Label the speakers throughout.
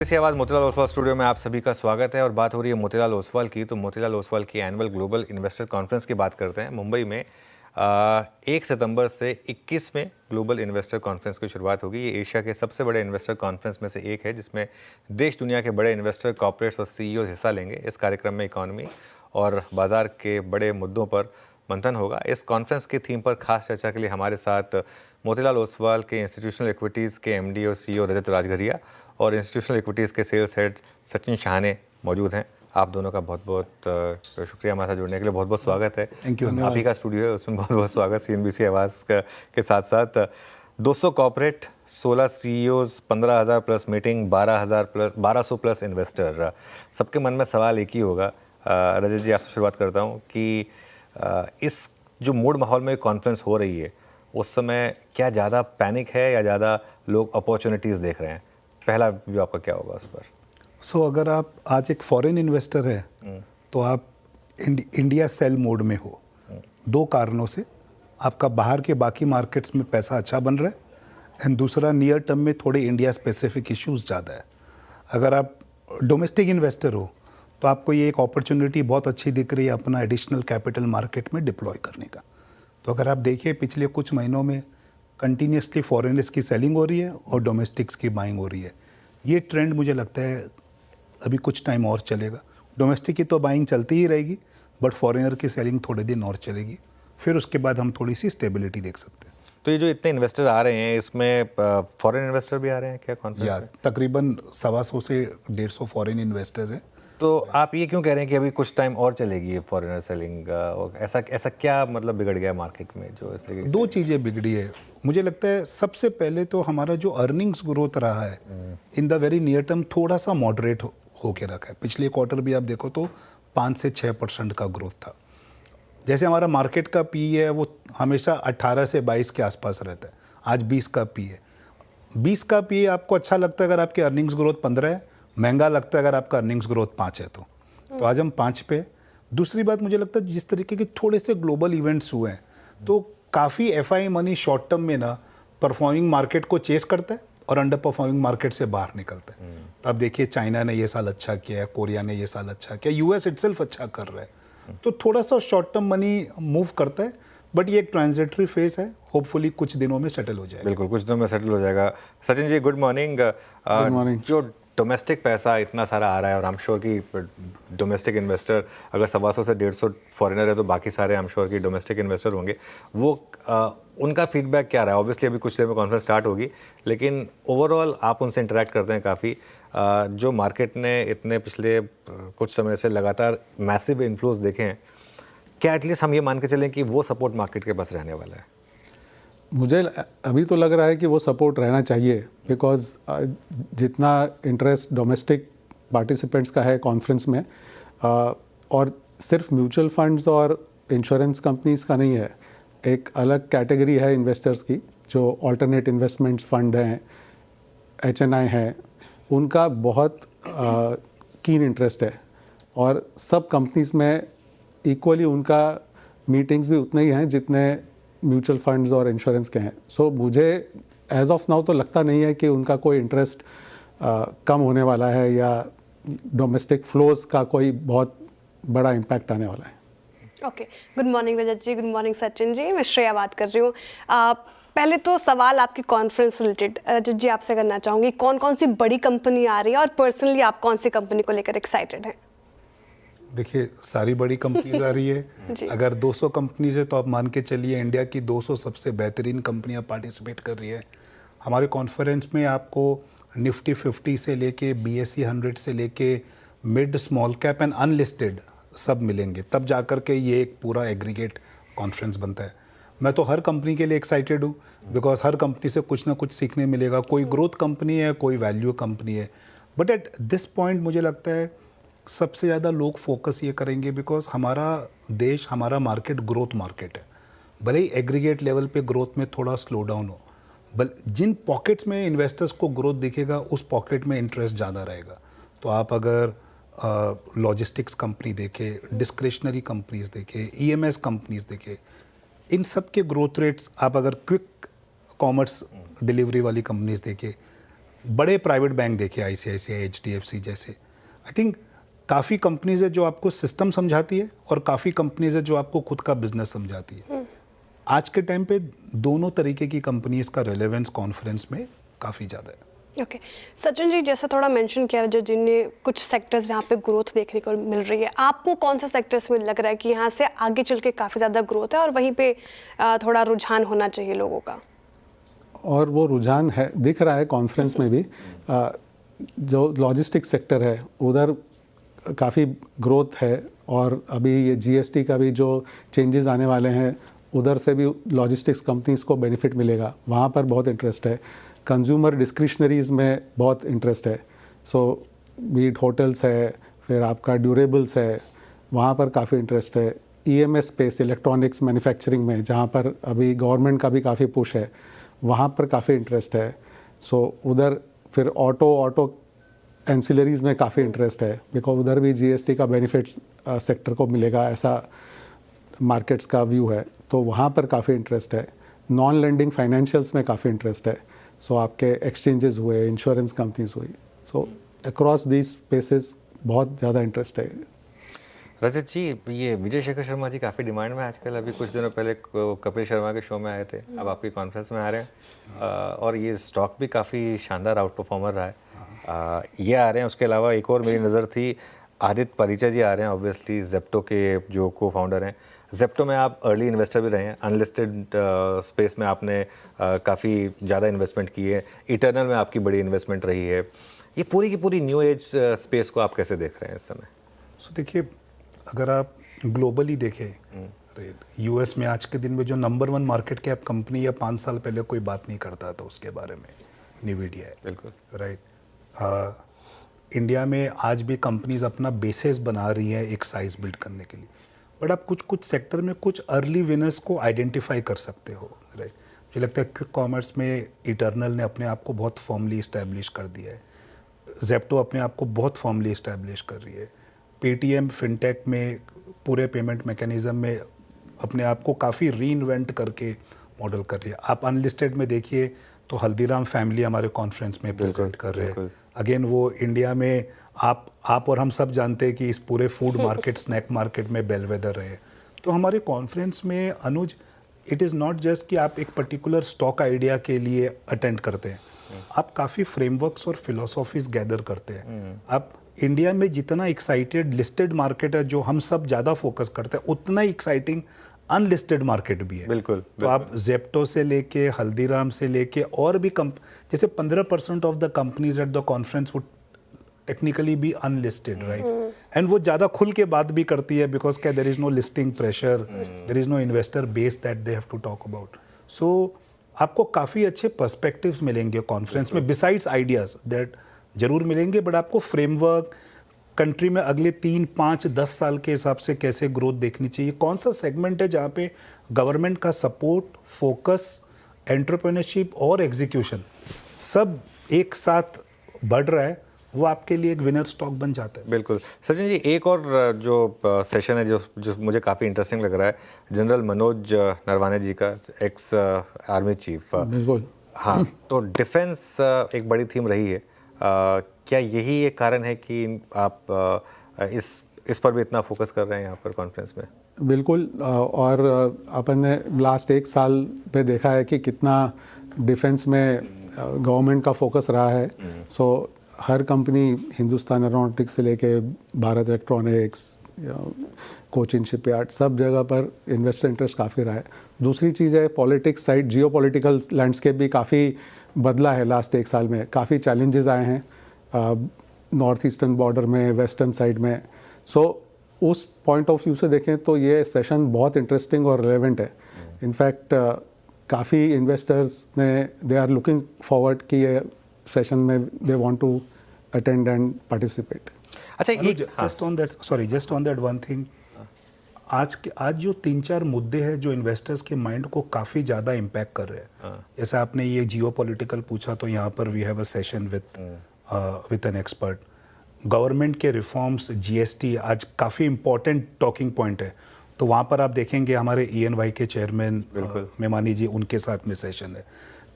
Speaker 1: इसी आवाज़ मोतीलाल ओसवाल स्टूडियो में आप सभी का स्वागत है और बात हो रही है मोतीलाल ओसवाल की। तो मोतीलाल ओसवाल की एनुअल ग्लोबल इन्वेस्टर कॉन्फ्रेंस की बात करते हैं। मुंबई में 1 सितंबर से 21 में ग्लोबल इन्वेस्टर कॉन्फ्रेंस की शुरुआत होगी। ये एशिया के सबसे बड़े इन्वेस्टर कॉन्फ्रेंस में से एक है, जिसमें देश दुनिया के बड़े इन्वेस्टर, कॉर्पोरेट्स और सीईओ हिस्सा लेंगे। इस कार्यक्रम में इकॉनमी और बाजार के बड़े मुद्दों पर मंथन होगा। इस कॉन्फ्रेंस की थीम पर खास चर्चा के लिए हमारे साथ मोतीलाल ओसवाल के इंस्टीट्यूशनल इक्विटीज़ के एमडी और सीईओ रजत राजघरिया और इंस्टीट्यूशनल इक्विटीज़ के सेल्स हेड सचिन शाहने मौजूद हैं। आप दोनों का बहुत बहुत शुक्रिया हमारे साथ जुड़ने के लिए। बहुत बहुत स्वागत है।
Speaker 2: Thank you.
Speaker 1: आप ही का स्टूडियो है, उसमें बहुत बहुत स्वागत। सीएनबीसी आवाज़ के साथ साथ 200 corporate, 16 CEOs, 15,000 plus meeting, 1200 plus investor. सबके मन में सवाल एक ही होगा। रजत जी, आपसे शुरुआत करता हूँ कि इस जो मूड माहौल में कॉन्फ्रेंस हो रही है, उस समय क्या ज़्यादा पैनिक है या ज़्यादा लोग अपॉर्चुनिटीज़ देख रहे हैं? पहला व्यू आपका क्या होगा उस पर?
Speaker 2: अगर आप आज एक फॉरेन इन्वेस्टर है तो आप इंडिया सेल मोड में हो। दो कारणों से, आपका बाहर के बाकी मार्केट्स में पैसा अच्छा बन रहा है एंड दूसरा, नियर टर्म में थोड़े इंडिया स्पेसिफिक इश्यूज ज़्यादा है। अगर आप डोमेस्टिक इन्वेस्टर हो तो आपको ये एक अपॉर्चुनिटी बहुत अच्छी दिख रही है अपना एडिशनल कैपिटल मार्केट में डिप्लॉय करने का। तो अगर आप देखिए, पिछले कुछ महीनों में कंटिन्यूसली फॉरेनर्स की सेलिंग हो रही है और डोमेस्टिक्स की बाइंग हो रही है। ये ट्रेंड मुझे लगता है अभी कुछ टाइम और चलेगा। डोमेस्टिक की तो बाइंग चलती ही रहेगी, बट फॉरेनर की सेलिंग थोड़े दिन और चलेगी, फिर उसके बाद हम थोड़ी सी स्टेबिलिटी देख सकते हैं।
Speaker 1: तो ये जो इतने इन्वेस्टर आ रहे हैं, इसमें फॉरेन इन्वेस्टर भी आ रहे हैं क्या कॉन्फ्रेंस में?
Speaker 2: तकरीबन 125 से 150 फॉरेन इन्वेस्टर्स हैं।
Speaker 1: तो आप ये क्यों कह रहे हैं कि अभी कुछ टाइम और चलेगी ये फॉरेनर सेलिंग? ऐसा क्या मतलब बिगड़ गया मार्केट में जो इस तरीके से?
Speaker 2: दो चीज़ें बिगड़ी है मुझे लगता है। सबसे पहले तो हमारा जो अर्निंग्स ग्रोथ रहा है in the very near term थोड़ा सा मॉडरेट होके रखा है। पिछले क्वार्टर भी आप देखो तो 5 से 6% का ग्रोथ था। जैसे हमारा मार्केट का पी है वो हमेशा 18 से 22 के आसपास रहता है, आज 20 का पी है। 20 का पी आपको अच्छा लगता है अगर आपकी अर्निंग्स ग्रोथ 15 है, महंगा लगता है अगर आपका अर्निंग्स ग्रोथ 5 है। तो आज हम 5 पे। दूसरी बात, मुझे लगता है जिस तरीके के थोड़े से ग्लोबल इवेंट्स हुए हैं तो काफ़ी एफआई मनी शॉर्ट टर्म में ना परफॉर्मिंग मार्केट को चेस करता है और अंडर परफॉर्मिंग मार्केट से बाहर निकलता है। तो अब देखिए, चाइना ने ये साल अच्छा किया है, कोरिया ने ये साल अच्छा किया, यूएस इटसेल्फ अच्छा कर रहा है। तो थोड़ा सा शॉर्ट टर्म मनी मूव करता है, बट ये एक ट्रांजिटरी फेज है। होपफुली कुछ दिनों में सेटल हो जाएगा।
Speaker 1: बिल्कुल, कुछ दिनों में सेटल हो जाएगा। Sachin ji, good morning. जो डोमेस्टिक पैसा इतना सारा आ रहा है और आई एम श्योर कि डोमेस्टिक इन्वेस्टर अगर 125 से 150 फॉरेनर है तो बाकी सारे आई एम श्योर कि डोमेस्टिक इन्वेस्टर होंगे, वो उनका फीडबैक क्या रहा है? ऑब्वियसली अभी कुछ देर में कॉन्फ्रेंस स्टार्ट होगी, लेकिन ओवरऑल आप उनसे इंटरेक्ट करते हैं काफ़ी। जो मार्केट ने इतने पिछले कुछ समय से लगातार मैसिव इन्फ्लोज देखे हैं, क्या एटलीस्ट हम ये मान के चलें कि वो सपोर्ट मार्केट के पास रहने वाला है?
Speaker 3: मुझे अभी तो लग रहा है कि वो सपोर्ट रहना चाहिए, बिकॉज जितना इंटरेस्ट डोमेस्टिक पार्टिसिपेंट्स का है कॉन्फ्रेंस में, और सिर्फ म्यूचुअल फंड्स और इंश्योरेंस कंपनीज का नहीं है, एक अलग कैटेगरी है इन्वेस्टर्स की जो अल्टरनेट इन्वेस्टमेंट्स फंड हैं, एचएनआई हैं, उनका बहुत कीन इंटरेस्ट है और सब कंपनीज में इक्वली उनका मीटिंग्स भी उतने ही हैं जितने म्यूचुअल फंड्स और इंश्योरेंस के हैं। सो मुझे एज ऑफ नाउ तो लगता नहीं है कि उनका कोई इंटरेस्ट कम होने वाला है या डोमेस्टिक फ्लोज का कोई बहुत बड़ा इम्पैक्ट आने वाला है।
Speaker 4: ओके, गुड मॉर्निंग रजत जी, गुड मॉर्निंग सचिन जी, मैं श्रेया बात कर रही हूँ। पहले तो सवाल आपकी कॉन्फ्रेंस रिलेटेड रजत जी आपसे करना चाहूँगी, कौन कौन सी बड़ी कंपनी आ रही है और पर्सनली आप कौन सी कंपनी को लेकर एक्साइटेड हैं?
Speaker 2: देखिए, सारी बड़ी कंपनीज आ रही है। अगर 200 कंपनीज है तो आप मान के चलिए इंडिया की 200 सबसे बेहतरीन कंपनियां पार्टिसिपेट कर रही है। हमारे कॉन्फ्रेंस में आपको निफ्टी 50 से लेके BSE 100 से लेके mid small cap and unlisted सब मिलेंगे, तब जाकर के ये एक पूरा एग्रीगेट कॉन्फ्रेंस बनता है। मैं तो हर कंपनी के लिए एक्साइटेड हूँ, बिकॉज हर कंपनी से कुछ ना कुछ सीखने मिलेगा। कोई ग्रोथ कंपनी है, कोई वैल्यू कंपनी है, बट एट दिस पॉइंट मुझे लगता है सबसे ज़्यादा लोग फोकस ये करेंगे बिकॉज हमारा देश, हमारा मार्केट ग्रोथ मार्केट है। भले ही एग्रीगेट लेवल पे ग्रोथ में थोड़ा स्लो डाउन हो, जिन पॉकेट्स में इन्वेस्टर्स को ग्रोथ दिखेगा उस पॉकेट में इंटरेस्ट ज़्यादा रहेगा। तो आप अगर लॉजिस्टिक्स कंपनी देखें, डिस्क्रिशनरी कंपनीज देखें, EMS कंपनीज देखें, इन सब के ग्रोथ रेट्स, आप अगर क्विक कॉमर्स डिलीवरी वाली कंपनीज देखें, बड़े प्राइवेट बैंक देखे, ICICI, HDFC जैसे, आई थिंक काफ़ी कंपनीज है जो आपको सिस्टम समझाती है और काफ़ी कंपनीज है जो आपको खुद का बिजनेस समझाती है। आज के टाइम पे दोनों तरीके की कंपनीज का रेलेवेंस कॉन्फ्रेंस में काफ़ी ज़्यादा है।
Speaker 4: ओके सचिन जी, जैसा थोड़ा मेंशन किया रजत जी ने, कुछ सेक्टर्स जहाँ पे ग्रोथ देखने को मिल रही है, आपको कौन से सेक्टर्स में लग रहा है कि यहाँ से आगे चल के काफ़ी ज़्यादा ग्रोथ है और वहीं पे थोड़ा रुझान होना चाहिए लोगों का?
Speaker 3: और वो रुझान है, दिख रहा है कॉन्फ्रेंस में भी। जो लॉजिस्टिक्स सेक्टर है उधर काफ़ी ग्रोथ है, और अभी ये GST का भी जो चेंजेस आने वाले हैं उधर से भी लॉजिस्टिक्स कंपनीज को बेनिफिट मिलेगा, वहाँ पर बहुत इंटरेस्ट है। कंज्यूमर डिस्क्रिशनरीज में बहुत इंटरेस्ट है, सो बीट होटल्स है, फिर आपका ड्यूरेबल्स है, वहाँ पर काफ़ी इंटरेस्ट है। EMS स्पेस, इलेक्ट्रॉनिक्स मैन्युफैक्चरिंग में, जहाँ पर अभी गवर्नमेंट का भी काफ़ी पुश है, वहाँ पर काफ़ी इंटरेस्ट है। सो उधर फिर ऑटो एंसिलरीज में काफ़ी इंटरेस्ट है, बिकॉज उधर भी GST का बेनिफिट्स सेक्टर को मिलेगा, ऐसा मार्केट्स का व्यू है, तो वहाँ पर काफ़ी इंटरेस्ट है। नॉन लेंडिंग फाइनेंशियल्स में काफ़ी इंटरेस्ट है, सो आपके एक्सचेंजेस हुए, इंश्योरेंस कंपनीज हुई, सो अक्रॉस दीज स्पेसेस बहुत ज़्यादा इंटरेस्ट है।
Speaker 1: रजत जी, ये विजय शेखर शर्मा जी काफ़ी डिमांड में आजकल, अभी कुछ दिनों पहले कपिल शर्मा के शो में आए थे, अब आपकी कॉन्फ्रेंस में आ रहे हैं, और ये स्टॉक भी काफ़ी शानदार आउट परफॉर्मर रहा है। ये आ रहे हैं, उसके अलावा एक और मेरी नज़र थी, आदित्य परिचा जी आ रहे हैं, ऑब्वियसली जेप्टो के जो को फाउंडर हैं। जेप्टो में आप अर्ली इन्वेस्टर भी रहे हैं, अनलिस्टेड स्पेस में आपने काफ़ी ज़्यादा इन्वेस्टमेंट की है, इटर्नल में आपकी बड़ी इन्वेस्टमेंट रही है। ये पूरी की पूरी न्यू एज स्पेस को आप कैसे देख रहे हैं इस समय?
Speaker 2: सो देखिए, अगर आप ग्लोबली देखें, US में आज के दिन में जो नंबर 1 मार्केट कैप कंपनी या 5 साल पहले कोई बात नहीं करता था उसके बारे में, NVIDIA है।
Speaker 1: बिल्कुल
Speaker 2: राइट। इंडिया में आज भी कंपनीज अपना बेसिस बना रही है एक साइज बिल्ड करने के लिए, बट आप कुछ सेक्टर में कुछ अर्ली विनर्स को आइडेंटिफाई कर सकते हो। राइट, मुझे लगता है क्विक कॉमर्स में इटर्नल ने अपने आप को बहुत फॉर्मली इस्टेब्लिश कर दिया है, जेप्टो अपने आप को बहुत फॉर्मली इस्टेब्लिश कर रही है, पेटीएम फिनटेक में पूरे पेमेंट मैकेनिज्म में अपने आप को काफ़ी रीइन्वेंट करके मॉडल कर रही है। आप अनलिस्टेड में देखिए तो हल्दीराम फैमिली हमारे कॉन्फ्रेंस में प्रेजेंट कर रहे हैं। अगेन वो इंडिया में आप और हम सब जानते हैं कि इस पूरे फूड मार्केट, स्नैक मार्केट में बेलवेदर रहे। तो हमारे कॉन्फ्रेंस में अनुज, इट इज़ नॉट जस्ट कि आप एक पर्टिकुलर स्टॉक आइडिया के लिए अटेंड करते हैं, आप काफ़ी फ्रेमवर्क्स और फिलोसॉफीज गैदर करते हैं। आप इंडिया में जितना एक्साइटेड लिस्टेड मार्केट है जो हम सब ज़्यादा फोकस करते हैं, उतना ही एक्साइटिंग अनलिस्टेड मार्केट भी है।
Speaker 1: बिल्कुल।
Speaker 2: तो आप जेप्टो से लेके हल्दीराम से लेके और भी जैसे 15% of the companies at the conference would technically be unlisted, right, and वो ज़्यादा खुल के बात भी करती है, बिकॉज क्या there is no listing pressure, there is no investor base that they have to talk about. So आपको काफ़ी अच्छे पर्सपेक्टिव्स मिलेंगे कॉन्फ्रेंस में, बिसाइड्स आइडियाज़ दैट जरूर मिलेंगे, बट आपको फ्रेमवर्क, कंट्री में अगले 3, 5, 10 साल के हिसाब से कैसे ग्रोथ देखनी चाहिए, कौन सा सेगमेंट है जहाँ पे गवर्नमेंट का सपोर्ट, फोकस, एंटरप्रेन्योरशिप और एग्जीक्यूशन सब एक साथ बढ़ रहा है, वो आपके लिए एक विनर स्टॉक बन जाता है।
Speaker 1: बिल्कुल। सचिन जी, एक और जो सेशन है जो मुझे काफ़ी इंटरेस्टिंग लग रहा है, जनरल मनोज नरवाने जी का, एक्स आर्मी चीफ।
Speaker 3: बिल्कुल।
Speaker 1: हाँ, तो डिफेंस एक बड़ी थीम रही है, क्या यही एक कारण है कि आप इस पर भी इतना फोकस कर रहे हैं यहाँ पर कॉन्फ्रेंस में?
Speaker 3: बिल्कुल, और अपन ने लास्ट 1 साल पे देखा है कि कितना डिफेंस में गवर्नमेंट का फोकस रहा है। सो हर कंपनी, हिंदुस्तान एरोनॉटिक्स से लेके भारत इलेक्ट्रॉनिक्स, कोचिन शिपयार्ड, सब जगह पर इन्वेस्टर इंटरेस्ट काफ़ी रहा है। दूसरी चीज़ है पॉलिटिक्स साइड, जियो पॉलिटिकल लैंडस्केप भी काफ़ी बदला है लास्ट 1 साल में, काफ़ी चैलेंजेस आए हैं नॉर्थ ईस्टर्न बॉर्डर में, वेस्टर्न साइड में। सो उस पॉइंट ऑफ व्यू से देखें तो ये सेशन बहुत इंटरेस्टिंग और रेलेवेंट है। इनफैक्ट काफ़ी इन्वेस्टर्स ने, दे आर लुकिंग फॉरवर्ड कि ये सेशन में they want to attend and participate.
Speaker 1: अच्छा, ये
Speaker 2: just on that one thing, आज जो 3-4 मुद्दे हैं जो इन्वेस्टर्स के माइंड को काफ़ी ज़्यादा इम्पैक्ट कर रहे हैं, जैसे आपने ये जियो पॉलिटिकल पूछा, तो यहाँ पर we have a session with an expert. Government के रिफॉर्म्स, GST आज काफ़ी इम्पोर्टेंट टॉकिंग पॉइंट है, तो वहाँ पर आप देखेंगे हमारे ENY के चेयरमैन मेमानी जी, उनके साथ में सेशन है।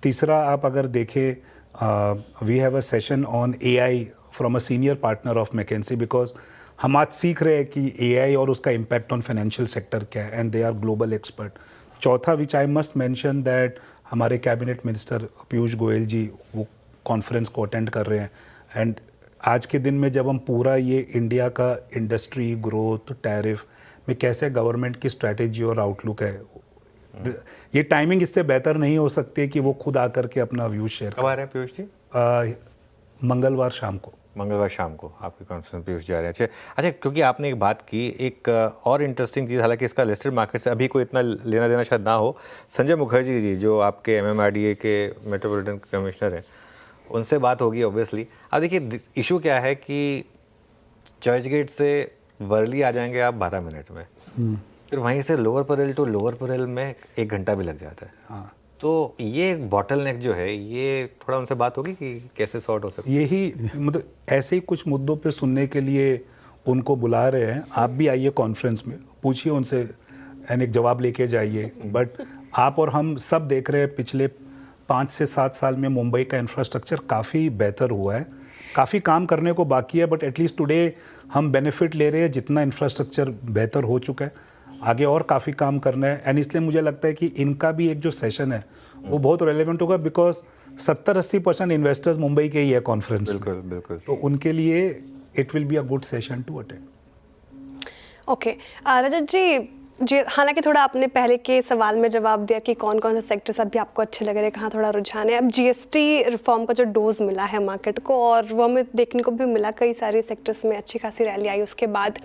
Speaker 2: तीसरा, आप अगर देखें we have a session on AI from a senior partner of McKinsey, because हम आज सीख रहे हैं कि AI और उसका इम्पैक्ट ऑन फाइनेंशियल सेक्टर क्या है, and they are global expert. चौथा which I must mention that हमारे कैबिनेट मिनिस्टर पीयूष गोयल जी वो कॉन्फ्रेंस को अटेंड कर रहे हैं, एंड आज के दिन में जब हम पूरा ये इंडिया का इंडस्ट्री ग्रोथ टैरिफ में कैसे गवर्नमेंट की स्ट्रैटेजी और आउटलुक है, ये टाइमिंग इससे बेहतर नहीं हो सकती है कि वो खुद आकर के अपना व्यू शेयर
Speaker 1: कब आ रहे हैं पीयूष जी?
Speaker 2: मंगलवार शाम को।
Speaker 1: मंगलवार शाम को आपकी कॉन्फ्रेंस पीयूष जा रहे हैं। अच्छा, क्योंकि आपने एक बात की, एक और इंटरेस्टिंग चीज़, हालांकि इसका लिस्टेड मार्केट से अभी कोई इतना लेना देना शायद ना हो, संजय मुखर्जी जी जो आपके MMRDA के मेट्रोपॉलिटन कमिश्नर हैं, उनसे बात होगी ऑब्वियसली। अब देखिए इशू क्या है कि चर्च गेट से वर्ली आ जाएंगे आप 12 मिनट में, फिर वहीं से लोअर परेल टू लोअर परेल में 1 घंटा भी लग जाता है।
Speaker 2: हाँ,
Speaker 1: तो ये बॉटलनेक जो है, ये थोड़ा उनसे बात होगी कि कैसे सॉर्ट हो सकता है?
Speaker 2: यही मतलब ऐसे ही कुछ मुद्दों पे सुनने के लिए उनको बुला रहे हैं। आप भी आइए कॉन्फ्रेंस में, पूछिए उनसे एंड एक जवाब लेके जाइए। बट आप और हम सब देख रहे हैं पिछले 5 से 7 साल में मुंबई का इंफ्रास्ट्रक्चर काफ़ी बेहतर हुआ है, काफ़ी काम करने को बाकी है, बट एटलीस्ट टुडे हम बेनिफिट ले रहे हैं जितना इंफ्रास्ट्रक्चर बेहतर हो चुका है। आगे और काफ़ी काम करना है, एंड इसलिए मुझे लगता है कि इनका भी एक जो सेशन है वो बहुत रेलेवेंट होगा, बिकॉज 70-80% इन्वेस्टर्स मुंबई के ही है कॉन्फ्रेंस में।
Speaker 1: बिल्कुल बिल्कुल।
Speaker 2: तो उनके लिए it will be a good session to attend.
Speaker 4: Okay Rajat ji, हालांकि थोड़ा आपने पहले के सवाल में जवाब दिया कि कौन कौन से सेक्टर्स अभी आपको अच्छे लग रहे हैं, कहाँ थोड़ा रुझान है। अब GST रिफॉर्म का जो डोज मिला है मार्केट को, और वो हमें देखने को भी मिला, कई सारे सेक्टर्स में अच्छी खासी रैली आई उसके बाद।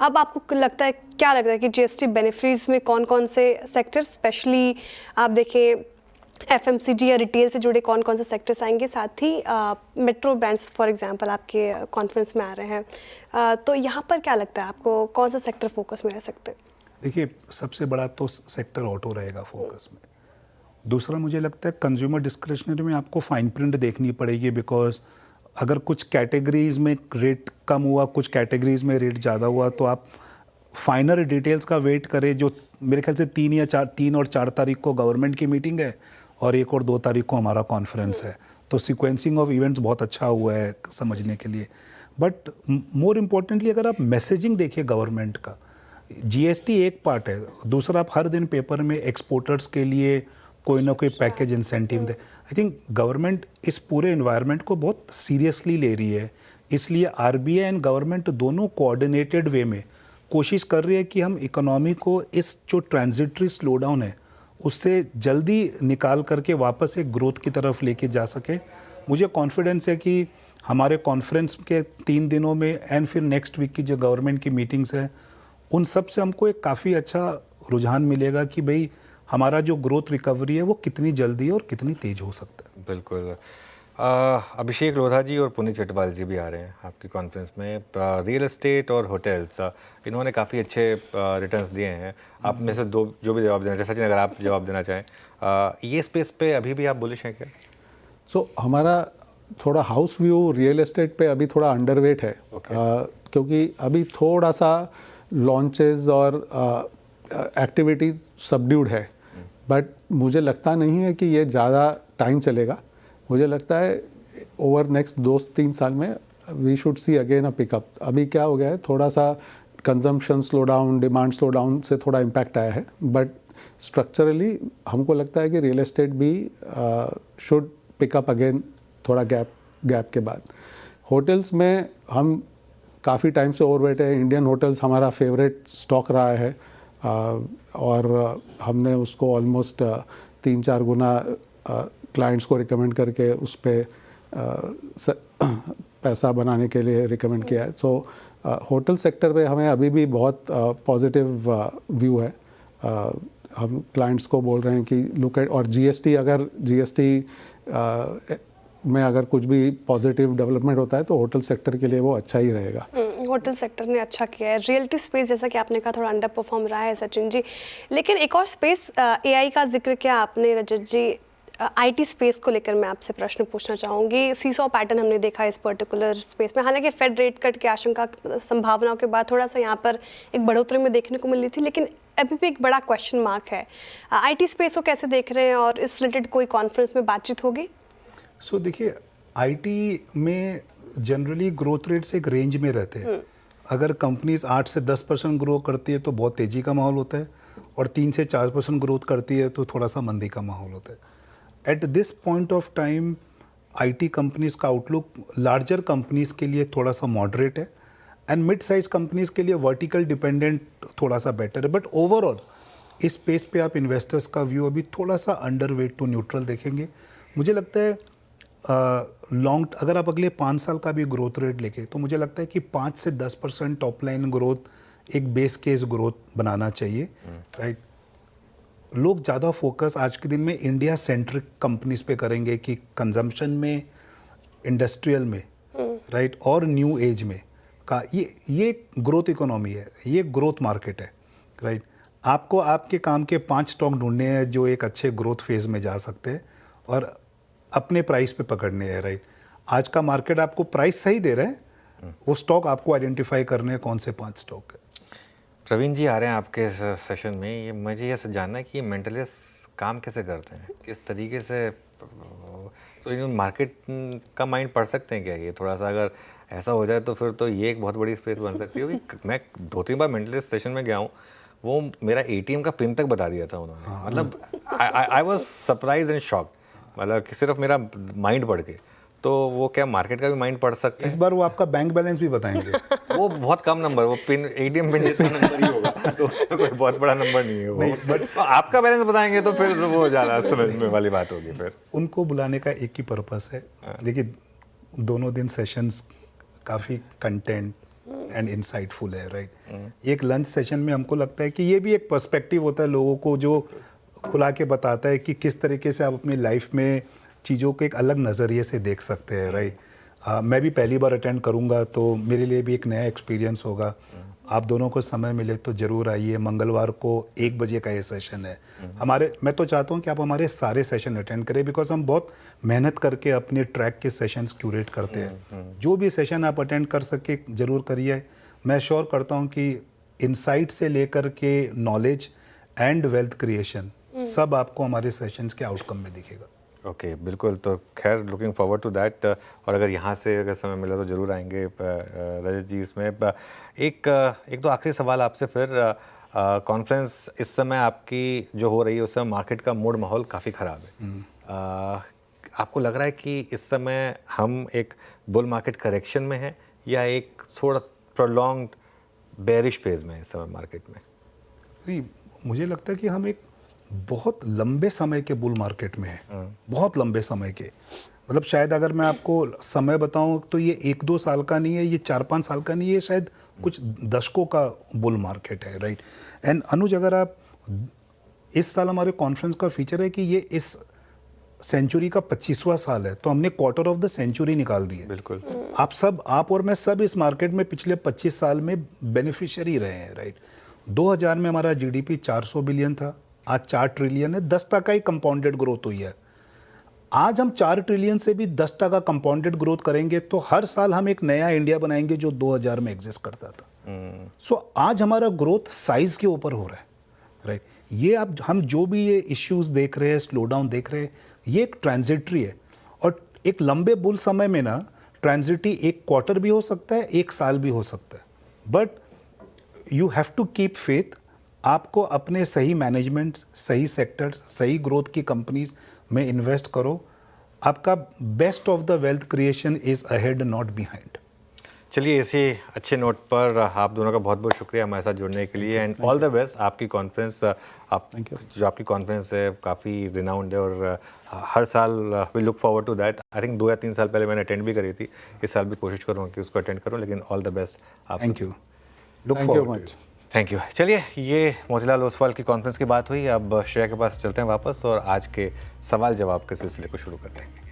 Speaker 4: अब आपको लगता है, क्या लगता है कि GST बेनिफिट्स में कौन कौन से सेक्टर, स्पेशली आप देखें FMCG या रिटेल से जुड़े कौन कौन से सेक्टर्स आएंगे, साथ ही मेट्रो बैंड्स फॉर एग्जांपल आपके कॉन्फ्रेंस में आ रहे हैं, तो यहाँ पर क्या लगता है आपको कौन सा सेक्टर फोकस में रह सकते हैं?
Speaker 2: देखिए, सबसे बड़ा तो सेक्टर ऑटो रहेगा फोकस में। दूसरा मुझे लगता है कंज्यूमर डिस्क्रिशनरी में आपको फाइन प्रिंट देखनी पड़ेगी, बिकॉज अगर कुछ कैटेगरीज में रेट कम हुआ, कुछ कैटेगरीज में रेट ज़्यादा हुआ, तो आप फाइनल डिटेल्स का वेट करें। जो मेरे ख्याल से 3 और 4 तारीख को गवर्नमेंट की मीटिंग है और 1 और 2 तारीख को हमारा कॉन्फ्रेंस है, तो सीक्वेंसिंग ऑफ इवेंट्स बहुत अच्छा हुआ है समझने के लिए। बट मोर इम्पोर्टेंटली अगर आप मैसेजिंग देखिए गवर्नमेंट का, GST एक पार्ट है, दूसरा आप हर दिन पेपर में एक्सपोर्टर्स के लिए कोई ना कोई package incentive they. I think government इस पूरे एनवायरनमेंट को बहुत सीरियसली ले रही है, इसलिए RBI एंड गवर्नमेंट दोनों कोऑर्डिनेटेड वे में कोशिश कर रही है कि हम इकोनॉमी को इस जो ट्रांजिटरी स्लोडाउन है उससे जल्दी निकाल करके वापस एक ग्रोथ की तरफ लेके जा सके। मुझे कॉन्फिडेंस है कि हमारे कॉन्फ्रेंस के 3 दिनों में एंड फिर नेक्स्ट वीक की जो गवर्नमेंट की मीटिंग्स है, उन सब से हमको एक काफ़ी अच्छा रुझान मिलेगा कि भाई हमारा जो ग्रोथ रिकवरी है वो कितनी जल्दी और कितनी तेज हो सकता है।
Speaker 1: बिल्कुल। अभिषेक लोधा जी और पुनीत चटवाल जी भी आ रहे हैं आपकी कॉन्फ्रेंस में। रियल एस्टेट और होटल्स, इन्होंने काफ़ी अच्छे रिटर्न्स दिए हैं। आप में से दो जो भी जवाब देना चाहें, सचिन अगर आप जवाब देना चाहें, ये स्पेस पे अभी भी आप बुलिश हैं क्या?
Speaker 3: सो हमारा थोड़ा हाउस व्यू रियल एस्टेट पे अभी थोड़ा अंडरवेट है, क्योंकि अभी थोड़ा सा लॉन्चेस और एक्टिविटी सबड्यूड है। बट मुझे लगता नहीं है कि ये ज़्यादा टाइम चलेगा। मुझे लगता है ओवर नेक्स्ट 2-3 साल में we should see again a pickup. अभी क्या हो गया है, थोड़ा सा consumption slow down, demand slow down से थोड़ा इम्पैक्ट आया है, बट स्ट्रक्चरली हमको लगता है कि रियल एस्टेट भी शुड पिकअप अगेन थोड़ा गैप के बाद। होटल्स में हम काफ़ी टाइम से ओवरवेट है। इंडियन होटल्स हमारा फेवरेट स्टॉक रहा है, और हमने उसको ऑलमोस्ट 3-4 गुना क्लाइंट्स को रिकमेंड करके उस पर पैसा बनाने के लिए रिकमेंड किया है। सो होटल सेक्टर पे हमें अभी भी बहुत पॉजिटिव व्यू है। हम क्लाइंट्स को बोल रहे हैं कि लुक एट, और GST में अगर कुछ भी पॉजिटिव डेवलपमेंट होता है तो होटल सेक्टर के लिए वो अच्छा ही रहेगा।
Speaker 4: होटल सेक्टर ने अच्छा किया है। रियल्टी स्पेस जैसा कि आपने कहा थोड़ा अंडर परफॉर्म रहा है सचिन जी, लेकिन एक और स्पेस AI का जिक्र किया आपने रजत जी। IT स्पेस को लेकर मैं आपसे प्रश्न पूछना चाहूँगी। सीसॉ पैटर्न हमने देखा इस पर्टिकुलर स्पेस में, हालांकि फेड रेट कट की आशंका संभावनाओं के बाद थोड़ा सा यहाँ पर एक बढ़ोतरी में देखने को मिली थी, लेकिन अभी भी एक बड़ा क्वेश्चन मार्क है। IT स्पेस को कैसे देख रहे हैं, और इस रिलेटेड कोई कॉन्फ्रेंस में बातचीत होगी?
Speaker 2: सो देखिए, आईटी में जनरली ग्रोथ रेट्स एक रेंज में रहते हैं। अगर कंपनीज 8 से 10% ग्रो करती है तो बहुत तेज़ी का माहौल होता है, और 3 से 4% ग्रोथ करती है तो थोड़ा सा मंदी का माहौल होता है। At this point of time IT companies का आउटलुक लार्जर कंपनीज के लिए थोड़ा सा मॉडरेट है, एंड मिड साइज कंपनीज के लिए वर्टिकल डिपेंडेंट थोड़ा सा बेटर है। बट ओवरऑल इस स्पेस पे आप इन्वेस्टर्स का व्यू अभी थोड़ा सा अंडरवेट टू न्यूट्रल देखेंगे। मुझे लगता है लॉन्ग, अगर आप अगले 5 साल का भी ग्रोथ रेट लेके, तो मुझे लगता है कि 5 से 10% टॉप लाइन ग्रोथ एक बेस केस ग्रोथ बनाना चाहिए, राइट। लोग ज़्यादा फोकस आज के दिन में इंडिया सेंट्रिक कंपनीज पे करेंगे कि कंजम्पशन में, इंडस्ट्रियल में, राइट, और न्यू एज में का ये ग्रोथ इकोनॉमी है, ये ग्रोथ मार्केट है, राइट। आपको आपके काम के 5 स्टॉक ढूंढने हैं जो एक अच्छे ग्रोथ फेज में जा सकते हैं और अपने प्राइस पे पकड़ने हैं, राइट। आज का मार्केट आपको प्राइस सही दे रहा है, वो स्टॉक आपको आइडेंटिफाई करने हैं कौन से 5 स्टॉक है।
Speaker 1: प्रवीण जी आ रहे हैं आपके सेशन में। ये मुझे ये जानना है कि ये मेंटलिस्ट काम कैसे करते हैं, किस तरीके से, तो इन मार्केट का माइंड पढ़ सकते हैं क्या? ये थोड़ा सा अगर ऐसा हो जाए तो फिर तो ये एक बहुत बड़ी स्पेस बन सकती है। क्योंकि मैं 2-3 बार मेंटलिस्ट सेशन में गया हूँ, वो मेरा ATM का पिन तक बता दिया था उन्होंने। मतलब I was surprise and shock, मतलब कि सिर्फ मेरा माइंड पढ़ के। तो वो क्या मार्केट का भी माइंड पढ़ सकते हैं?
Speaker 2: इस बार वो आपका बैंक बैलेंस भी बताएंगे।
Speaker 1: वो बहुत कम नंबर, वो पिन ATM पिन जितना नंबर ही होगा, तो उसमें कोई बहुत बड़ा नंबर नहीं है वो। नहीं, बट तो आपका बैलेंस बताएंगे तो फिर वो ज़्यादा समझने वाली बात होगी। फिर
Speaker 2: उनको बुलाने का एक ही पर्पस है। देखिए, दोनों दिन सेशंस काफ़ी कंटेंट एंड इंसाइटफुल है, राइट। एक लंच सेशन में हमको लगता है कि ये भी एक पर्सपेक्टिव होता है लोगों को, जो खुला के बताता है कि किस तरीके से आप अपनी लाइफ में चीज़ों को एक अलग नज़रिए से देख सकते हैं, राइट। मैं भी पहली बार अटेंड करूंगा तो मेरे लिए भी एक नया एक्सपीरियंस होगा। आप दोनों को समय मिले तो ज़रूर आइए। मंगलवार को 1 बजे का ये सेशन है हमारे। मैं तो चाहता हूँ कि आप हमारे सारे सेशन अटेंड करें, बिकॉज हम बहुत मेहनत करके अपने ट्रैक के सेशंस क्यूरेट करते हैं। जो भी सेशन आप अटेंड कर सके ज़रूर करिए। मैं श्योर करता हूँ कि इनसाइट से लेकर के नॉलेज एंड वेल्थ क्रिएशन सब आपको हमारे सेशंस के आउटकम में दिखेगा।
Speaker 1: ओके, बिल्कुल। तो खैर लुकिंग फॉरवर्ड टू दैट। और अगर यहाँ से अगर समय मिला तो ज़रूर आएंगे रजत जी। इसमें एक तो आखिरी सवाल आपसे फिर, कॉन्फ्रेंस इस समय आपकी जो हो रही है उस समय मार्केट का मूड माहौल काफ़ी ख़राब है। आपको लग रहा है कि इस समय हम एक बुल मार्केट करेक्शन में है या एक थोड़ा प्रोलॉन्ग्ड बेरिश फेज में है इस समय मार्केट में?
Speaker 2: नहीं, मुझे लगता है कि हम एक बहुत लंबे समय के बुल मार्केट में है, बहुत लंबे समय के। मतलब शायद अगर मैं आपको समय बताऊं तो ये 1-2 साल का नहीं है, ये 4-5 साल का नहीं है, शायद कुछ दशकों का बुल मार्केट है, राइट। एंड अनुज, अगर आप इस साल हमारे कॉन्फ्रेंस का फीचर है कि ये इस सेंचुरी का 25वां साल है, तो हमने क्वार्टर ऑफ द सेंचुरी निकाल दी है।
Speaker 1: बिल्कुल।
Speaker 2: आप और मैं सब इस मार्केट में पिछले 25 साल में बेनिफिशियरी रहे हैं, राइट। 2000 में हमारा GDP 400 बिलियन था, आज 4 ट्रिलियन है। 10% ही कंपाउंडेड ग्रोथ हुई है। आज हम 4 ट्रिलियन से भी 10% कंपाउंडेड ग्रोथ करेंगे तो हर साल हम एक नया इंडिया बनाएंगे जो 2000 में एग्जिस्ट करता था। सो आज हमारा ग्रोथ साइज के ऊपर हो रहा है, राइट। ये अब हम जो भी ये इश्यूज देख रहे हैं, स्लो डाउन देख रहे हैं, ये एक ट्रांजिटरी है। और एक लंबे बुल समय में ना ट्रांजिटरी 1 क्वार्टर भी हो सकता है, 1 साल भी हो सकता है। But you have to keep faith. आपको अपने सही मैनेजमेंट, सही सेक्टर्स, सही ग्रोथ की कंपनीज में इन्वेस्ट करो। आपका best of the wealth creation is ahead, not behind.
Speaker 1: चलिए, इसी अच्छे नोट पर आप दोनों का बहुत बहुत शुक्रिया हमारे साथ जुड़ने के लिए, एंड ऑल द बेस्ट। आपकी कॉन्फ्रेंस जो आपकी कॉन्फ्रेंस है काफ़ी रिनाउंड है और हर साल we look forward to that. I think 2 या 3 साल पहले मैंने अटेंड भी करी थी, इस साल भी कोशिश करूँगा कि उसको अटेंड करूँ। लेकिन ऑल द बेस्ट आप।
Speaker 2: Thank you, look forward.
Speaker 1: Thank you. चलिए, ये मोतीलाल ओसवाल की कॉन्फ्रेंस की बात हुई। अब श्रेया के पास चलते हैं वापस और आज के सवाल जवाब के सिलसिले को शुरू करते हैं।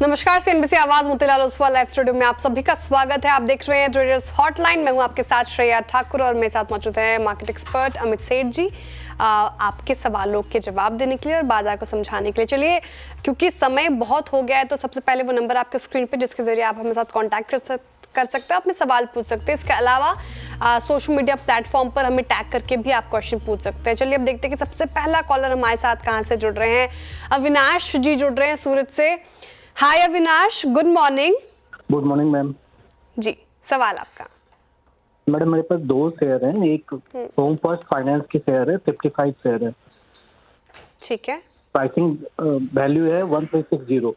Speaker 4: नमस्कार, सीएनबीसी आवाज मोतीलाल ओसवाल लाइव स्टूडियो में आप सभी का स्वागत है। आप देख रहे हैं ट्रेडर्स हॉटलाइन। मैं हूं आपके साथ श्रेया ठाकुर और मेरे साथ मौजूद है मार्केट एक्सपर्ट अमित सेठ जी, आपके सवालों के जवाब देने के लिए और बाजार को समझाने के लिए। चलिए, क्योंकि समय बहुत हो गया है तो सबसे पहले वो नंबर आपके स्क्रीन पे जिसके जरिए आप हमारे साथ कॉन्टैक्ट कर सकते हैं, अपने सवाल पूछ सकते हैं। इसके अलावा सोशल मीडिया प्लेटफॉर्म पर हमें टैग करके भी आप क्वेश्चन पूछ सकते हैं। चलिए अब देखते हैं कि सबसे पहला कॉलर हमारे साथ कहाँ से जुड़ रहे हैं। अविनाश जी जुड़ रहे हैं सूरत से। Hi Avinash, good morning.
Speaker 5: Good morning ma'am.
Speaker 4: जी, सवाल आपका।
Speaker 5: मैडम मेरे पास दो शेयर हैं, एक होम फर्स्ट फाइनेंस के शेयर है, 55 शेयर है।
Speaker 4: ठीक है।
Speaker 5: प्राइसिंग वैल्यू है 1360।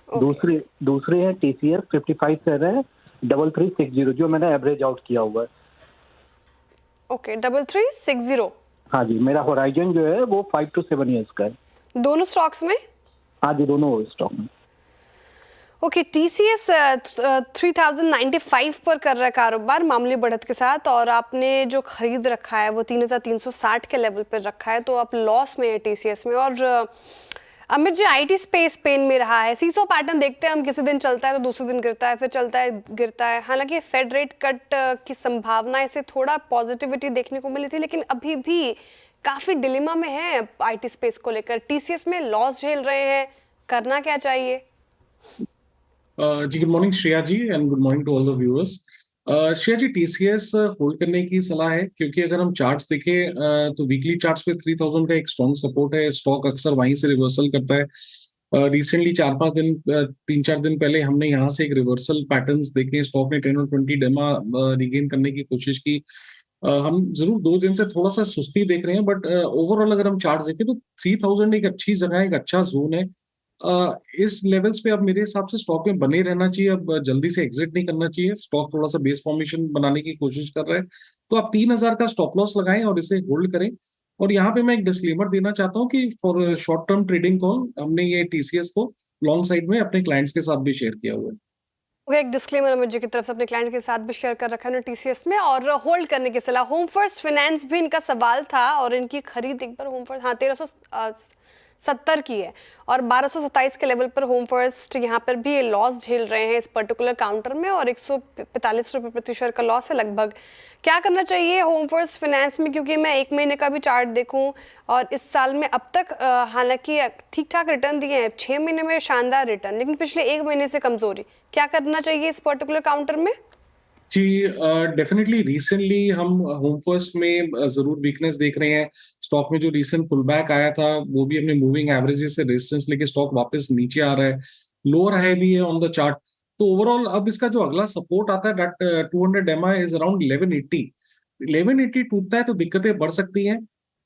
Speaker 5: दूसरे हैं टीसीएस 55 शेयर है, 3360, जो मैंने एवरेज आउट किया हुआ है।
Speaker 4: ओके, 3360।
Speaker 5: हाँ जी, मेरा होराइजन जो है वो 5 to 7 ईयर्स का है।
Speaker 4: दोनों स्टॉक्स में?
Speaker 5: हाँ जी, दोनों स्टॉक में।
Speaker 4: ओके, टीसीएस 3095 पर कर रहा है कारोबार मामूली बढ़त के साथ, और आपने जो खरीद रखा है वो 3360 के लेवल पर रखा है, तो आप लॉस में है टीसीएस में। और Amit ji, IT space pen में रहा है। सीसो पैटर्न देखते हैं हम, किसी दिन चलता है तो दूसरे दिन गिरता है, फिर चलता है गिरता है। हालांकि फेड रेट कट की संभावना से थोड़ा पॉजिटिविटी देखने को मिली थी, लेकिन अभी भी काफी डिलेमा में है आईटी स्पेस को लेकर। टीसीएस में लॉस झेल रहे हैं, करना क्या चाहिए?
Speaker 6: जी good morning Shreya ji, and good morning to all the viewers. Shreya ji, TCS hold करने की सलाह है, क्योंकि अगर हम चार्ट्स देखें तो वीकली चार्ट्स पे 3000 का एक स्ट्रॉन्ग सपोर्ट है। स्टॉक अक्सर वहीं से रिवर्सल करता है। रिसेंटली 3-4 दिन पहले हमने यहाँ से एक रिवर्सल पैटर्न्स देखे। स्टॉक ने 10 और 20 डेमा रिगेन करने की कोशिश की। हम जरूर 2 दिन से थोड़ा सा सुस्ती देख रहे हैं, बट ओवरऑल अगर हम चार्ट देखें तो 3000 एक अच्छी जगह है, एक अच्छा जोन है। इस लेवल्स पे अब मेरे हिसाब से स्टॉक में बने रहना चाहिए। अब जल्दी से एग्जिट नहीं करना चाहिए। स्टॉक थोड़ा सा बेस फॉर्मेशन बनाने की कोशिश कर रहा है, तो आप 3000 का स्टॉप लॉस लगाएं और इसे होल्ड करें। और यहाँ पे मैं एक डिस्क्लेमर देना चाहता हूँ कि for short term trading call हमने ये टीसीएस को लॉन्ग साइड में अपने क्लाइंट्स के साथ भी शेयर किया हुआ है।
Speaker 4: ओके, एक डिस्क्लेमर अमित जी की तरफ से अपने क्लाइंट के साथ भी शेयर कर रखा है टीसीएस में, और होल्ड करने की सलाह। होम फर्स्ट फाइनेंस भी इनका सवाल था, और इनकी खरीद एक बार होम फर्स्ट 1370 की है, और 1227 के लेवल पर होम फर्स्ट यहाँ पर भी लॉस झेल रहे हैं इस पर्टिकुलर काउंटर में, और 145 रुपये प्रति शेयर का लॉस है लगभग। क्या करना चाहिए होम फर्स्ट फाइनेंस में? क्योंकि मैं 1 महीने का भी चार्ट देखूं और इस साल में अब तक हालांकि ठीक ठाक रिटर्न दिए हैं, 6 महीने में शानदार रिटर्न, लेकिन पिछले 1 महीने से कमजोरी। क्या करना चाहिए इस पर्टिकुलर काउंटर में?
Speaker 6: जी डेफिनेटली रिसेंटली हम होम फर्स्ट में जरूर वीकनेस देख रहे हैं। स्टॉक में जो रिसेंट पुल बैक आया था वो भी अपने मूविंग एवरेजेस से रेजिस्टेंस लेके स्टॉक वापस नीचे आ रहा है। लोअर हाई भी है ऑन द चार्ट। तो ओवरऑल अब इसका जो अगला सपोर्ट आता है दैट 200 एमआ इज अराउंड 1180 टूटता है तो दिक्कतें बढ़ सकती हैं।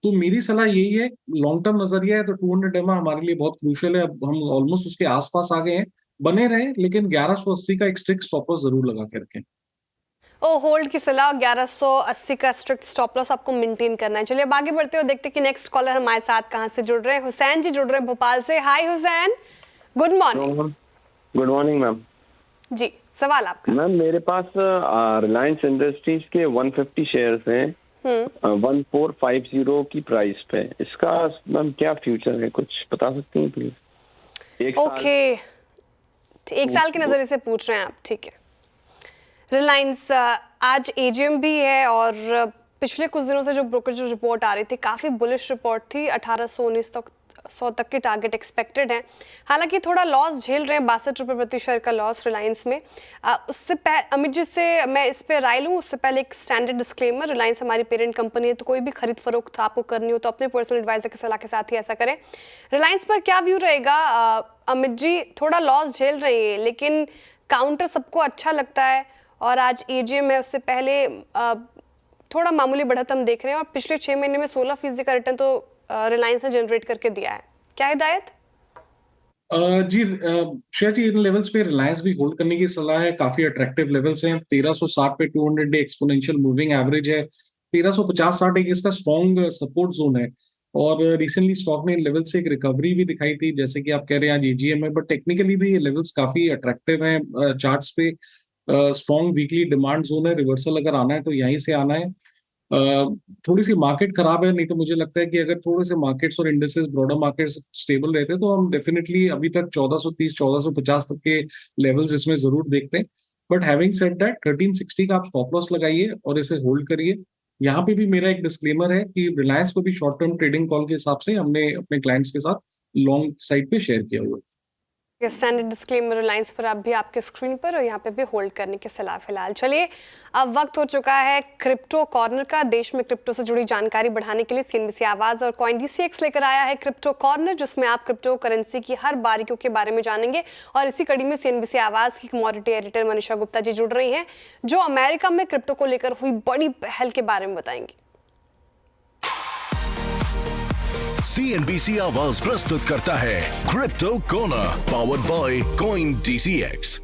Speaker 6: तो मेरी सलाह यही है, लॉन्ग टर्म नजरिया है तो 200 एमआ हमारे लिए बहुत क्रूशियल है। अब हम ऑलमोस्ट उसके आसपास आ गए हैं, बने रहे, लेकिन 1180 का एक स्ट्रिक्ट स्टॉप लॉस जरूर लगा के रखें।
Speaker 4: होल्ड की सलाह, 1180 का स्ट्रिक्ट स्टॉप लॉस आपको मेंटेन करना है। चलिए अब आगे बढ़ते हुए देखते हैं कि नेक्स्ट कॉलर हमारे साथ कहां से जुड़ रहे हैं। हुसैन जी जुड़ रहे हैं भोपाल से। Hi Hussain, good morning.
Speaker 7: Good morning ma'am.
Speaker 4: जी, सवाल आपका।
Speaker 7: मैम मेरे पास रिलायंस इंडस्ट्रीज के 150 शेयर्स हैं 1450 की प्राइस पे। इसका मैम क्या फ्यूचर है, कुछ बता सकती हैं प्लीज?
Speaker 4: ओके, एक साल के नजरिए से पूछ रहे हैं आप, ठीक है। रिलायंस आज एजीएम भी है, और पिछले कुछ दिनों से जो ब्रोकर जो रिपोर्ट आ रही थी काफ़ी बुलिश रिपोर्ट थी। 1819 तक के टारगेट एक्सपेक्टेड हैं। हालांकि थोड़ा लॉस झेल रहे हैं, 62 रुपये प्रति शेयर का लॉस रिलायंस में। उससे अमित जी से मैं इस पे राय लूँ उससे पहले एक स्टैंडर्ड डिस्क्लेमर, रिलायंस हमारी पेरेंट कंपनी है, तो कोई भी खरीद फरोख्त आपको करनी हो तो अपने पर्सनल एडवाइजर की सलाह के साथ ही ऐसा करें। रिलायंस पर क्या व्यू रहेगा अमित जी? थोड़ा लॉस झेल रही है, लेकिन काउंटर सबको अच्छा लगता है, और आज एजीएम है, उससे पहले थोड़ा मामूली बढ़त हम देख रहे हैं, और पिछले 6 महीने में 16% का रिटर्न तो रिलायंस ने जनरेट करके दिया है। क्या हिदायत?
Speaker 6: जी श्रेया जी, इन लेवल्स पे रिलायंस भी होल्ड करने की सलाह है। काफी अट्रैक्टिव लेवल्स हैं। 1360 पे 200 डे एक्सपोनेंशियल मूविंग एवरेज है। 1350-60 एक इसका स्ट्रॉन्ग सपोर्ट जोन है, और रिसेंटली स्टॉक ने इन लेवल से एक रिकवरी भी दिखाई थी, जैसे कि आप कह रहे हैं आज एजीएम है, बट टेक्निकली भी ये लेवल्स काफी अट्रैक्टिव हैं। चार्ट्स पे स्ट्रॉन्ग वीकली डिमांड जोन है। रिवर्सल अगर आना है तो यहीं से आना है। थोड़ी सी मार्केट खराब है, नहीं तो मुझे लगता है कि अगर थोड़े से मार्केट्स और इंडेक्सेस, ब्रॉडर मार्केट्स स्टेबल रहते तो हम डेफिनेटली अभी तक 1430 1450 तक के लेवल्स इसमें जरूर देखते हैं। बट हैविंग सेड दैट 1360 का आप स्टॉप लॉस लगाइए और इसे होल्ड करिए। यहाँ पे भी मेरा एक डिस्क्लेमर है कि रिलायंस को भी शॉर्ट टर्म ट्रेडिंग कॉल के हिसाब से हमने अपने क्लाइंट्स के साथ लॉन्ग साइड पे शेयर किया हुआ है।
Speaker 4: स्टैंडर्ड डिस्क्लेमर रिलायंस पर आप भी आपके स्क्रीन पर और यहाँ पे भी होल्ड करने की सलाह फिलहाल। चलिए अब वक्त हो चुका है क्रिप्टो कॉर्नर का। देश में क्रिप्टो से जुड़ी जानकारी बढ़ाने के लिए सीएनबीसी आवाज और CoinDCX लेकर आया है क्रिप्टो कॉर्नर, जिसमें आप क्रिप्टो करेंसी की हर बारीकियों के बारे में जानेंगे। और इसी कड़ी में सीएनबीसी आवाज की कमोडिटी एडिटर मनीषा गुप्ता जी जुड़ रही हैं, जो अमेरिका में क्रिप्टो को लेकर हुई बड़ी पहल के बारे में बताएंगे।
Speaker 8: CNBC आवाज प्रस्तुत करता है crypto corner, powered by CoinDCX।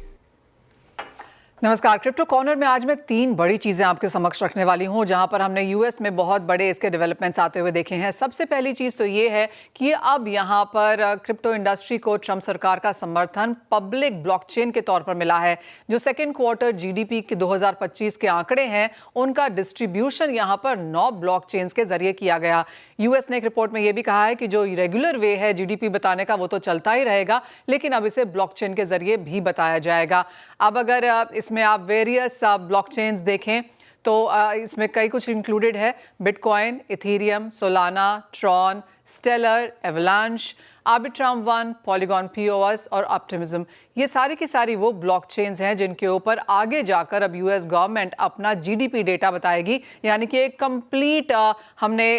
Speaker 9: नमस्कार। क्रिप्टो कॉर्नर में आज मैं 3 बड़ी चीज़ें आपके समक्ष रखने वाली हूं, जहां पर हमने यूएस में बहुत बड़े इसके डेवलपमेंट्स आते हुए देखे हैं। सबसे पहली चीज़ तो ये है कि अब यहां पर क्रिप्टो इंडस्ट्री को ट्रंप सरकार का समर्थन पब्लिक ब्लॉकचेन के तौर पर मिला है। जो सेकेंड क्वार्टर जीडीपी के 2025 के आंकड़े हैं, उनका डिस्ट्रीब्यूशन यहां पर 9 ब्लॉकचेन्स के जरिए किया गया। यूएस ने एक रिपोर्ट में यह भी कहा है कि जो रेगुलर वे है जीडीपी बताने का वो तो चलता ही रहेगा, लेकिन अब इसे ब्लॉकचेन के जरिए भी बताया जाएगा। अब अगर इसमें आप वेरियस ब्लॉकचेन्स देखें तो इसमें कई कुछ इंक्लूडेड है: Bitcoin, Ethereum, Solana, Tron, Stellar, Avalanche, Arbitrum 1, Polygon POS और ऑप्टिमिज्म। ये सारी की सारी वो ब्लॉकचेन्स हैं जिनके ऊपर आगे जाकर अब यूएस गवर्नमेंट अपना जीडीपी डेटा बताएगी। यानी कि एक कंप्लीट हमने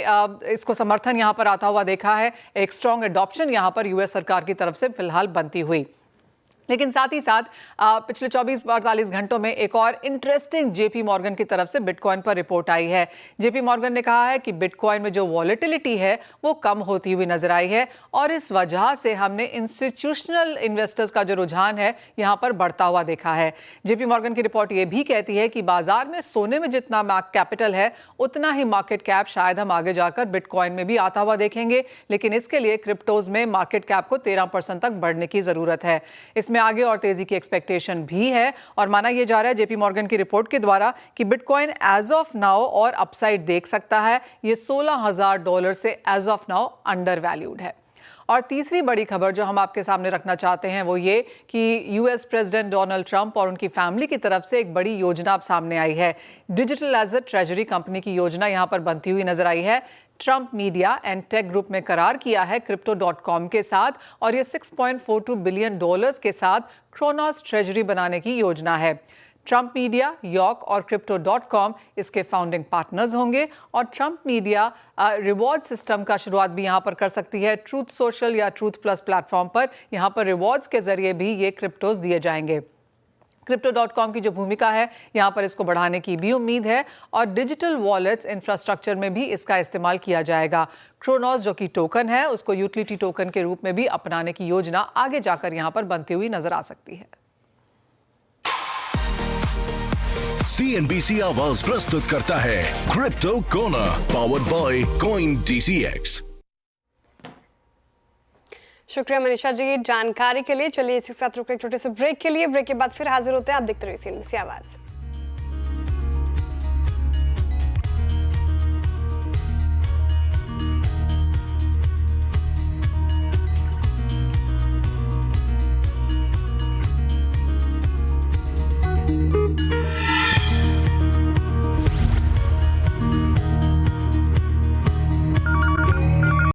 Speaker 9: इसको समर्थन यहाँ पर आता हुआ देखा है, एक स्ट्रॉन्ग एडॉप्शन यहाँ पर यूएस सरकार की तरफ से फिलहाल बनती हुई। लेकिन साथ ही साथ पिछले 24-48 घंटों में एक और इंटरेस्टिंग जेपी मॉर्गन की तरफ से बिटकॉइन पर रिपोर्ट आई है। जेपी मॉर्गन ने कहा है कि बिटकॉइन में जो वॉलेटिलिटी है वो कम होती हुई नजर आई है और इस वजह से हमने इंस्टीट्यूशनल इन्वेस्टर्स का जो रुझान है यहाँ पर बढ़ता हुआ देखा है। जेपी मॉर्गन की रिपोर्ट ये भी कहती है कि बाजार में सोने में जितना कैपिटल है उतना ही मार्केट कैप शायद हम आगे जाकर बिटकॉइन में भी आता हुआ देखेंगे, लेकिन इसके लिए क्रिप्टोज में मार्केट कैप को 13% तक बढ़ने की जरूरत है। इसमें आगे और तेजी की एक्सपेक्टेशन भी है और माना यह जा रहा है जेपी मॉर्गन की रिपोर्ट के द्वारा कि बिटकॉइन एज ऑफ नाउ और अपसाइड देख सकता है। ये $16,000 से as of now undervalued है। और तीसरी बड़ी खबर जो हम आपके सामने रखना चाहते हैं वो ये कि यूएस प्रेसिडेंट डोनाल्ड ट्रंप और उनकी फैमिली की तरफ से एक बड़ी योजना अब सामने आई है। डिजिटल एसेट ट्रेजरी कंपनी की योजना यहां पर बनती हुई नजर आई है। Trump media and tech group में करार किया है Crypto.com के साथ और ये $6.42 बिलियन के साथ क्रोनोस ट्रेजरी बनाने की योजना है। ट्रंप मीडिया, यॉर्क और Crypto.com इसके फाउंडिंग पार्टनर्स होंगे और ट्रंप मीडिया रिवॉर्ड सिस्टम का शुरुआत भी यहाँ पर कर सकती है। ट्रूथ सोशल या ट्रूथ प्लस प्लेटफॉर्म पर यहाँ पर रिवॉर्ड्स के जरिए भी ये क्रिप्टोज दिए जाएंगे। Crypto.com की जो भूमिका है यहाँ पर इसको बढ़ाने की भी उम्मीद है और डिजिटल वॉलेट्स इंफ्रास्ट्रक्चर में भी इसका इस्तेमाल किया जाएगा। क्रोनोस जो कि टोकन है उसको यूटिलिटी टोकन के रूप में भी अपनाने की योजना आगे जाकर यहाँ पर बनती हुई नजर आ सकती है।
Speaker 8: CNBC आवाज प्रस्तुत करता है crypto corner, powered by CoinDCX।
Speaker 4: शुक्रिया मनीषा जी जानकारी के लिए। चलिए इसी के साथ रुकते छोटे से ब्रेक के लिए। ब्रेक के बाद फिर हाजिर होते हैं। आप देखते रहिए CNBC आवाज।